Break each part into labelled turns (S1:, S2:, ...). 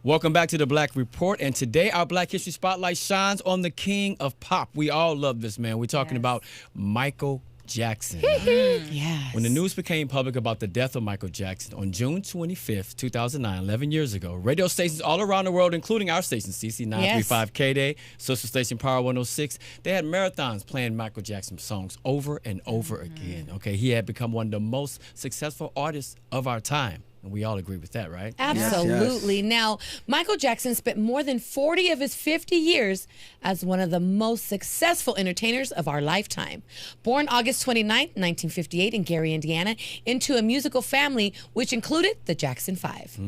S1: Welcome back to the Black Report, and today our Black History Spotlight shines on the king of pop. We all love this man. We're talking about Michael Jackson.
S2: Yes.
S1: When the news became public about the death of Michael Jackson on June 25th, 2009, 11 years ago, radio stations all around the world, including our station, CC 935 K-Day, social station Power 106, they had marathons playing Michael Jackson songs over and over again. Okay, he had become one of the most successful artists of our time. And we all agree with that, right?
S2: Absolutely. Yes. Now, Michael Jackson spent more than 40 of his 50 years as one of the most successful entertainers of our lifetime. Born August 29th, 1958 in Gary, Indiana, into a musical family which included the Jackson 5.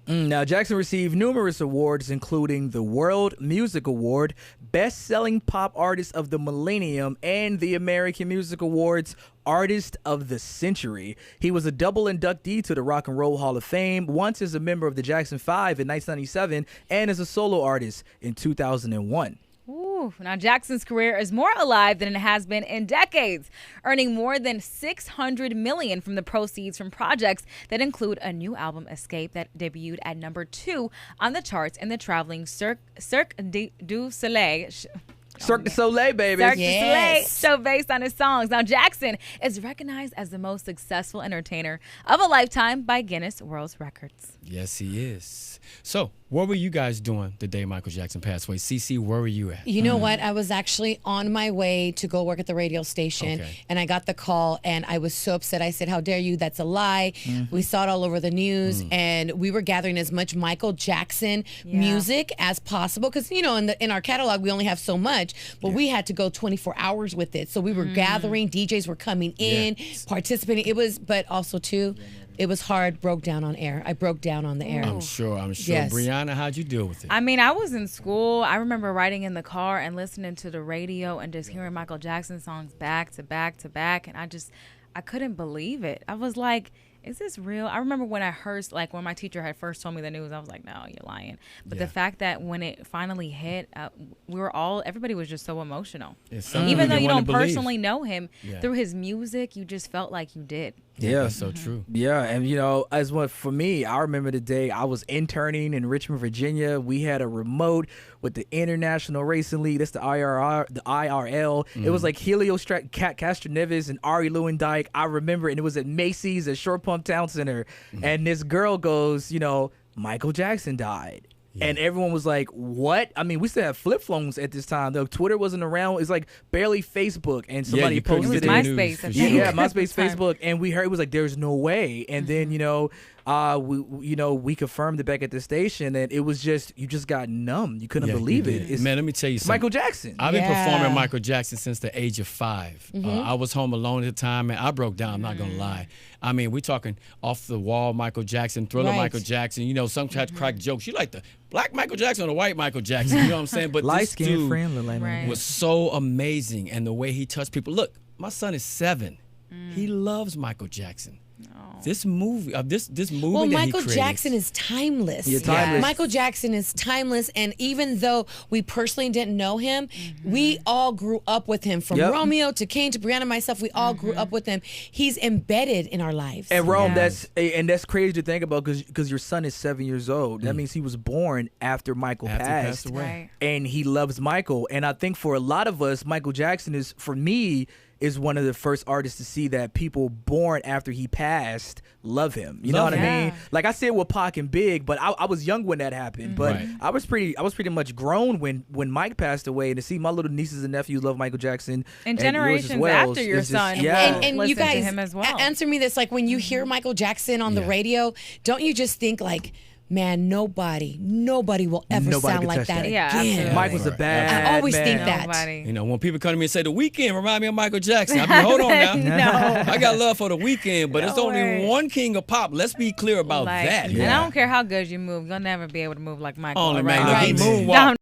S3: Now, Jackson received numerous awards, including the World Music Award, Best-Selling Pop Artist of the Millennium, and the American Music Awards Artist of the Century. He was a double inductee to the Rock and Roll Hall of Fame, once as a member of the Jackson 5 in 1997 and as a solo artist in 2001.
S4: Now, Jackson's career is more alive than it has been in decades, earning more than $600 million from the proceeds from projects that include a new album, Escape, that debuted at number 2 on the charts, and the traveling Cirque du Soleil.
S3: Cirque du Soleil, baby.
S4: Cirque du Soleil show based on his songs. Now, Jackson is recognized as the most successful entertainer of a lifetime by Guinness World Records.
S1: Yes, he is. So, what were you guys doing the day Michael Jackson passed away? CC, where were you at?
S2: You know what? I was actually on my way to go work at the radio station, and I got the call, and I was so upset. I said, how dare you? That's a lie. We saw it all over the news, and we were gathering as much Michael Jackson music as possible because, you know, in our catalog, we only have so much, but we had to go 24 hours with it. So we were gathering, DJs were coming in, participating. It was, but also, too, it was hard, broke down on air. I broke down on the air.
S1: I'm sure.
S2: Yes.
S1: Brianna, how'd you deal with it?
S4: I mean, I was in school. I remember riding in the car and listening to the radio and just hearing Michael Jackson songs back to back to back. And I couldn't believe it. I was like, is this real? I remember when I heard, like, when my teacher had first told me the news, I was like, no, you're lying. But the fact that when it finally hit, everybody was just so emotional. Even though you don't personally know him, through his music, you just felt like you did.
S3: Yeah,
S1: that's so true.
S3: Yeah, and you know, for me, I remember the day I was interning in Richmond, Virginia. We had a remote with the International Racing League. That's the IRL. It was like Helio Castroneves and Ari Lewandike. I remember, and it was at Macy's at Short Pump Town Center. And this girl goes, you know, Michael Jackson died. And everyone was like, what? I mean, we still have flip phones at this time, though. Twitter wasn't around. It's like barely Facebook. And somebody posted it.
S4: MySpace.
S3: MySpace, Facebook. And we heard, it was like, there's no way. And then, you know, we confirmed it back at the station, and it was just, you just got numb. You couldn't believe it.
S1: Man, let me tell you something.
S3: Michael Jackson.
S1: I've been performing Michael Jackson since the age of 5. I was home alone at the time, and I broke down. I'm not going to lie. I mean, we're talking off the wall Michael Jackson, Thriller Michael Jackson. You know, sometimes crack jokes. You like the black Michael Jackson or the white Michael Jackson. You know what I'm saying? But this dude was so amazing, and the way he touched people. Look, my son is 7. He loves Michael Jackson. This movie, this movie.
S2: Well,
S1: that
S2: Michael
S1: he created,
S2: Jackson is timeless.
S3: Timeless.
S2: Michael Jackson is timeless, and even though we personally didn't know him, we all grew up with him. From Romeo to Kane to Brianna, myself, we all grew up with him. He's embedded in our lives.
S3: And Rome, that's crazy to think about because your son is 7 years old. That means he was born after Michael passed
S1: away,
S3: and he loves Michael. And I think for a lot of us, Michael Jackson is, for me, is one of the first artists to see that people born after he passed love him. You know what I mean? Like I said with Pac and Big, but I was young when that happened. But I was pretty much grown when Mike passed away, and to see my little nieces and nephews love Michael Jackson
S4: and generations after your son,
S2: and you guys
S4: to him as well.
S2: Answer me this: like when you hear Michael Jackson on the radio, don't you just think like, man, nobody will ever sound like that again.
S4: Absolutely.
S3: Mike was a bad
S2: I always
S3: man.
S2: think that.
S4: Nobody.
S1: You know, when people come to me and say, The Weeknd remind me of Michael Jackson, I mean, hold on now. I got love for The Weeknd, but it's only one king of pop. Let's be clear about that.
S4: And I don't care how good you move. You'll never be able to move like Michael.
S1: Only man, he moonwalk.